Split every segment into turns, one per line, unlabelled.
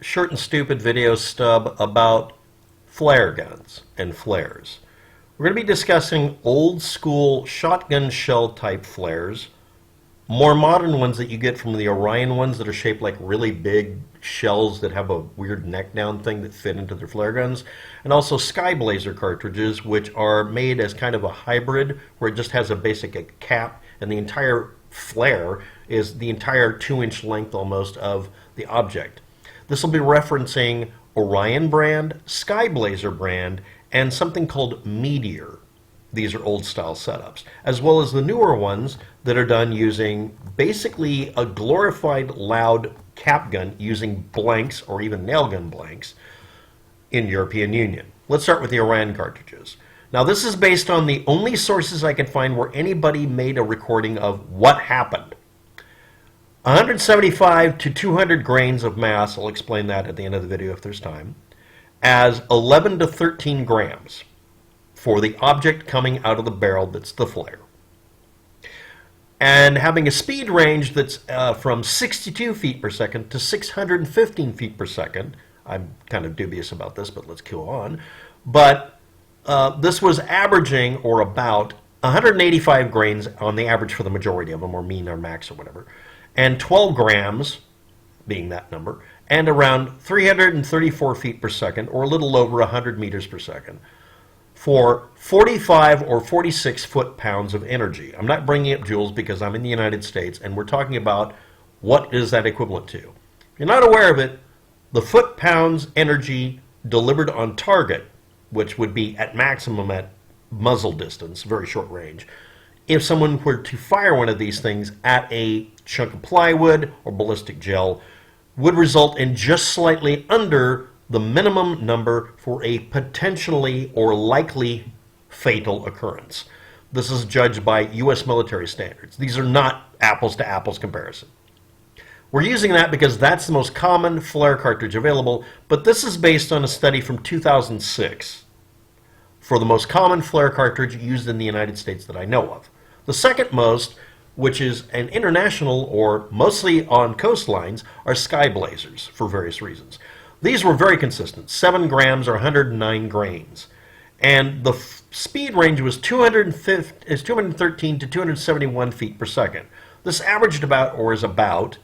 short and stupid video stub about flare guns and flares. We're going to be discussing old school shotgun shell type flares, more modern ones that you get from the Orion ones that are shaped like really big shells that have a weird neck down thing that fit into their flare guns, and also Skyblazer cartridges, which are made as kind of a hybrid where it just has a basic cap and the entire flare is the entire 2-inch length almost of the object. This will be referencing Orion brand, Skyblazer brand, and something called Meteor. These are old style setups, as well as the newer ones that are done using basically a glorified loud cap gun using blanks or even nail gun blanks in European Union. Let's start with the Orion cartridges. Now this is based on the only sources I could find where anybody made a recording of what happened. 175 to 200 grains of mass, I'll explain that at the end of the video if there's time, as 11 to 13 grams for the object coming out of the barrel that's the flare. And having a speed range that's from 62 feet per second to 615 feet per second. I'm kind of dubious about this, but let's go on. But this was averaging or about 185 grains on the average for the majority of them, or mean or max or whatever, and 12 grams being that number, and around 334 feet per second, or a little over 100 meters per second, for 45 or 46 foot-pounds of energy. I'm not bringing up joules because I'm in the United States, and we're talking about what is that equivalent to. If you're not aware of it, the foot-pounds energy delivered on target, which would be at maximum at muzzle distance, very short range, if someone were to fire one of these things at a chunk of plywood or ballistic gel, would result in just slightly under the minimum number for a potentially or likely fatal occurrence. This is judged by U.S. military standards. These are not apples to apples comparison. We're using that because that's the most common flare cartridge available, but this is based on a study from 2006 for the most common flare cartridge used in the United States that I know of. The second most, which is an international or mostly on coastlines, are Skyblazers for various reasons. These were very consistent, 7 grams or 109 grains. And the speed range was 213 to 271 feet per second. This averaged about, or is about,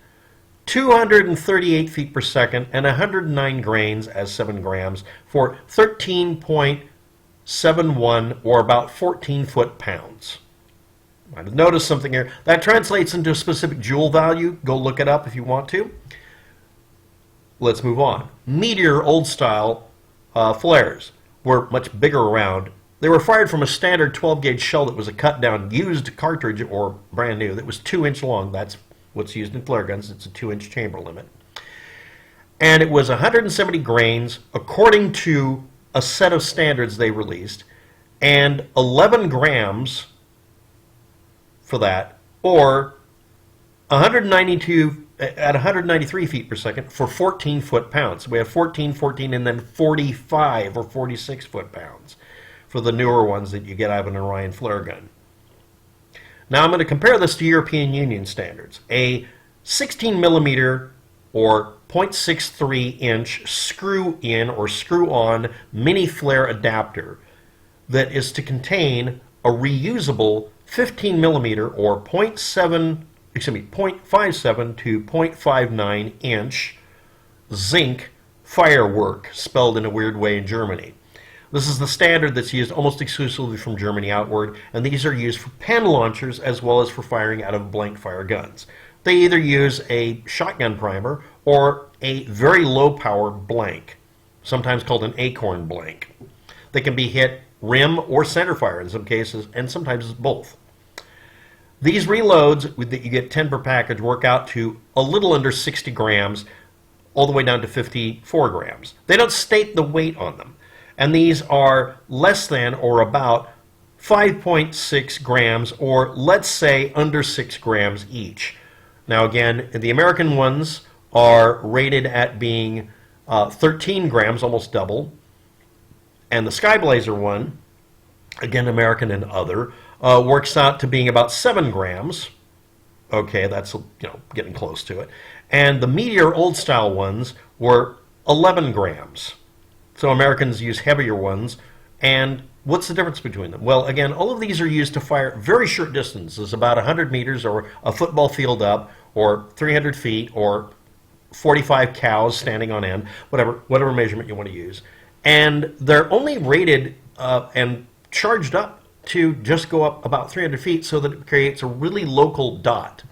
238 feet per second and 109 grains as 7 grams for 13.71 or about 14 foot-pounds. Might have noticed something here. That translates into a specific joule value. Go look it up if you want to. Let's move on. Meteor old-style flares were much bigger around. They were fired from a standard 12-gauge shell that was a cut-down used cartridge, or brand new, that was 2-inch long. That's what's used in flare guns. It's a 2-inch chamber limit. And it was 170 grains according to a set of standards they released, and 11 grams for that, or 192 at 193 feet per second for 14 foot-pounds. We have 14, 14, and then 45 or 46 foot-pounds for the newer ones that you get out of an Orion flare gun. Now I'm going to compare this to European Union standards. A 16 millimeter or 0.63 inch screw-in or screw-on mini flare adapter that is to contain a reusable 15 millimeter or 0.57 to 0.59 inch Zink Feuerwerk, spelled in a weird way in Germany. This is the standard that's used almost exclusively from Germany outward, and these are used for pen launchers as well as for firing out of blank fire guns. They either use a shotgun primer or a very low power blank, sometimes called an acorn blank. They can be hit rim or center fire in some cases, and sometimes both. These reloads that you get 10 per package work out to a little under 60 grams, all the way down to 54 grams. They don't state the weight on them, and these are less than or about 5.6 grams, or let's say under 6 grams each. Now again, the American ones are rated at being 13 grams, almost double, and the Skyblazer one, again American and other, works out to being about 7 grams. Okay, that's getting close to it. And the Meteor old style ones were 11 grams. So Americans use heavier ones. And what's the difference between them? Well, again, all of these are used to fire very short distances, about 100 meters or a football field up, or 300 feet, or 45 cows standing on end, whatever measurement you want to use. And they're only rated and charged up to just go up about 300 feet so that it creates a really local dot.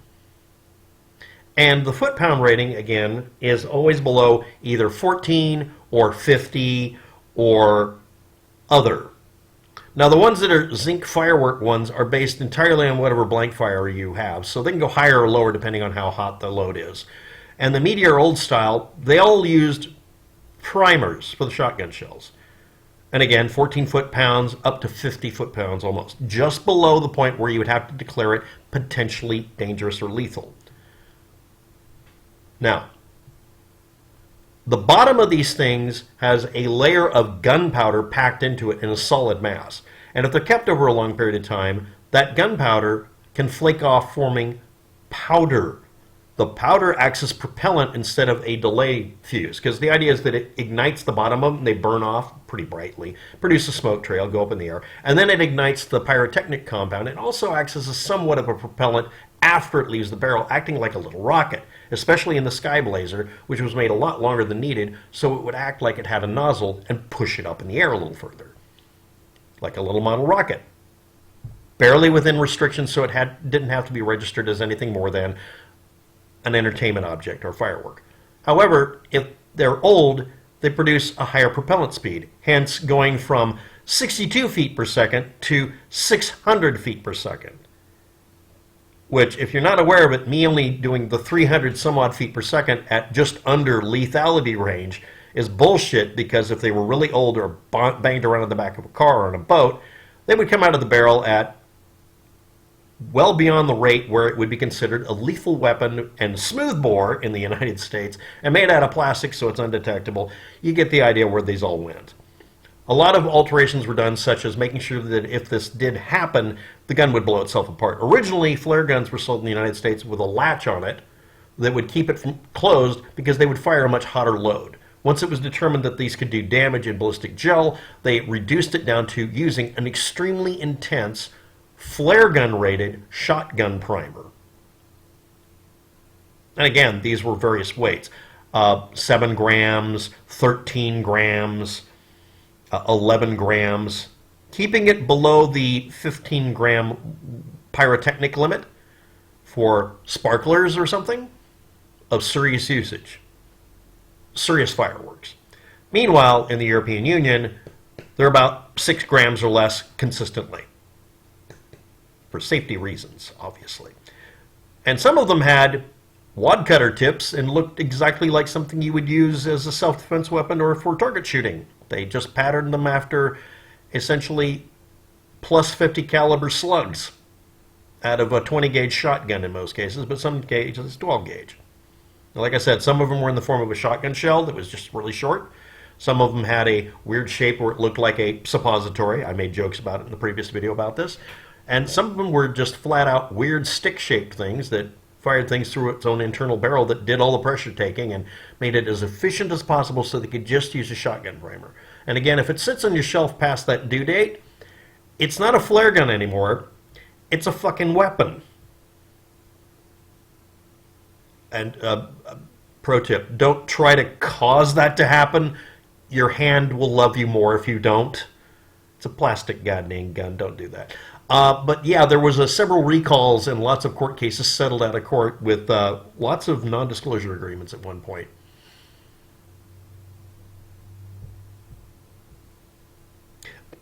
And the foot-pound rating, again, is always below either 14 or 50 or other. Now, the ones that are Zink Feuerwerk ones are based entirely on whatever blank fire you have, so they can go higher or lower depending on how hot the load is. And the Meteor old style, they all used primers for the shotgun shells. And again, 14 foot-pounds up to 50 foot-pounds almost, just below the point where you would have to declare it potentially dangerous or lethal. Now, the bottom of these things has a layer of gunpowder packed into it in a solid mass. And if they're kept over a long period of time, that gunpowder can flake off, forming powder. The powder acts as propellant instead of a delay fuse, because the idea is that it ignites the bottom of them, they burn off pretty brightly, produce a smoke trail, go up in the air, and then it ignites the pyrotechnic compound. It also acts as somewhat of a propellant after it leaves the barrel, acting like a little rocket, especially in the Skyblazer, which was made a lot longer than needed, so it would act like it had a nozzle and push it up in the air a little further, like a little model rocket. Barely within restrictions, so it didn't have to be registered as anything more than an entertainment object or firework. However, if they're old, they produce a higher propellant speed, hence going from 62 feet per second to 600 feet per second. Which, if you're not aware of it, me only doing the 300 some odd feet per second at just under lethality range is bullshit, because if they were really old or banged around in the back of a car or on a boat, they would come out of the barrel at well beyond the rate where it would be considered a lethal weapon and smoothbore in the United States, and made out of plastic so it's undetectable. You get the idea where these all went. A lot of alterations were done, such as making sure that if this did happen, the gun would blow itself apart. Originally, flare guns were sold in the United States with a latch on it that would keep it from closed, because they would fire a much hotter load. Once it was determined that these could do damage in ballistic gel, they reduced it down to using an extremely intense flare gun rated shotgun primer. And again, these were various weights. 7 grams, 13 grams, 11 grams, keeping it below the 15 gram pyrotechnic limit for sparklers or something of serious usage, serious fireworks. Meanwhile, in the European Union, they're about 6 grams or less consistently, for safety reasons, obviously. And some of them had wad cutter tips and looked exactly like something you would use as a self-defense weapon or for target shooting. They just patterned them after essentially plus 50 caliber slugs out of a 20 gauge shotgun in most cases, but some cases 12 gauge. Like I said, some of them were in the form of a shotgun shell that was just really short. Some of them had a weird shape where it looked like a suppository. I made jokes about it in the previous video about this. And some of them were just flat out weird stick-shaped things that fired things through its own internal barrel that did all the pressure taking and made it as efficient as possible so they could just use a shotgun primer. And again, if it sits on your shelf past that due date, it's not a flare gun anymore. It's a fucking weapon. And pro tip, don't try to cause that to happen. Your hand will love you more if you don't. It's a plastic goddamn gun. Don't do that. But yeah, there was several recalls and lots of court cases settled out of court with lots of non-disclosure agreements at one point.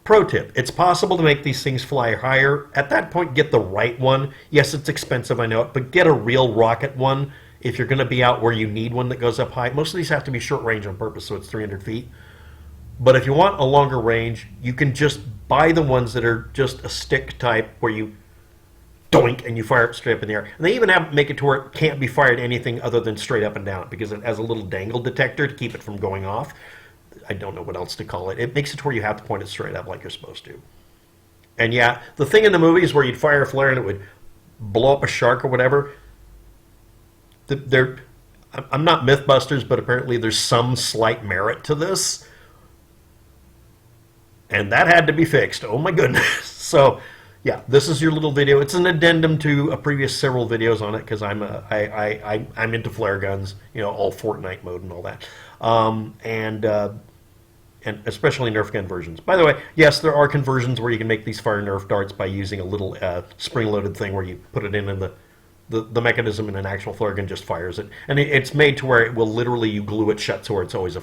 Pro tip, it's possible to make these things fly higher. At that point, get the right one. Yes, it's expensive, I know it, but get a real rocket one if you're going to be out where you need one that goes up high. Most of these have to be short range on purpose, so it's 300 feet. But if you want a longer range, you can just buy the ones that are just a stick type where you doink and you fire it straight up in the air. And they even make it to where it can't be fired anything other than straight up and down, because it has a little dangle detector to keep it from going off. I don't know what else to call it. It makes it to where you have to point it straight up like you're supposed to. And yeah, the thing in the movies where you'd fire a flare and it would blow up a shark or whatever, I'm not Mythbusters, but apparently there's some slight merit to this. And that had to be fixed. Oh my goodness. So, yeah, this is your little video. It's an addendum to a previous several videos on it because I'm into flare guns, you know, all Fortnite mode and all that. And especially Nerf gun versions. By the way, yes, there are conversions where you can make these fire Nerf darts by using a little spring-loaded thing where you put it in and the mechanism in an actual flare gun just fires it. And it's made to where it will literally, you glue it shut so it's always a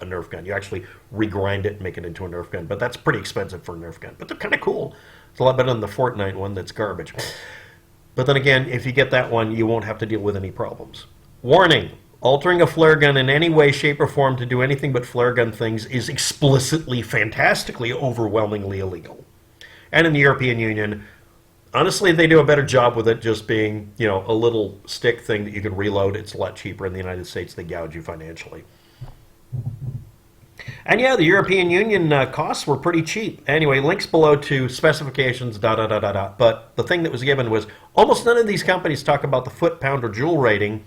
Nerf gun. You actually regrind it and make it into a Nerf gun. But that's pretty expensive for a Nerf gun. But they're kind of cool. It's a lot better than the Fortnite one that's garbage. But then again, if you get that one, you won't have to deal with any problems. Warning. Altering a flare gun in any way, shape, or form to do anything but flare gun things is explicitly, fantastically, overwhelmingly illegal. And in the European Union, honestly, they do a better job with it just being, you know, a little stick thing that you can reload. It's a lot cheaper. In the United States, they gouge you financially. And yeah, the European Union costs were pretty cheap. Anyway, links below to specifications, But the thing that was given was almost none of these companies talk about the foot-pound or joule rating,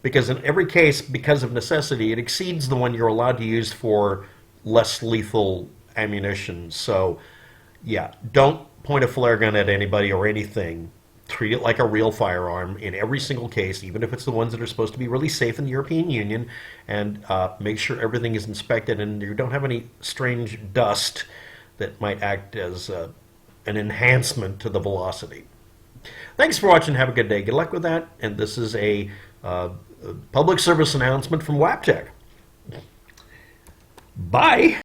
because in every case, because of necessity, it exceeds the one you're allowed to use for less lethal ammunition. So, yeah, don't point a flare gun at anybody or anything. Treat it like a real firearm in every single case, even if it's the ones that are supposed to be really safe in the European Union, and make sure everything is inspected and you don't have any strange dust that might act as an enhancement to the velocity. Thanks for watching. Have a good day. Good luck with that. And this is a public service announcement from WAPTEC. Bye.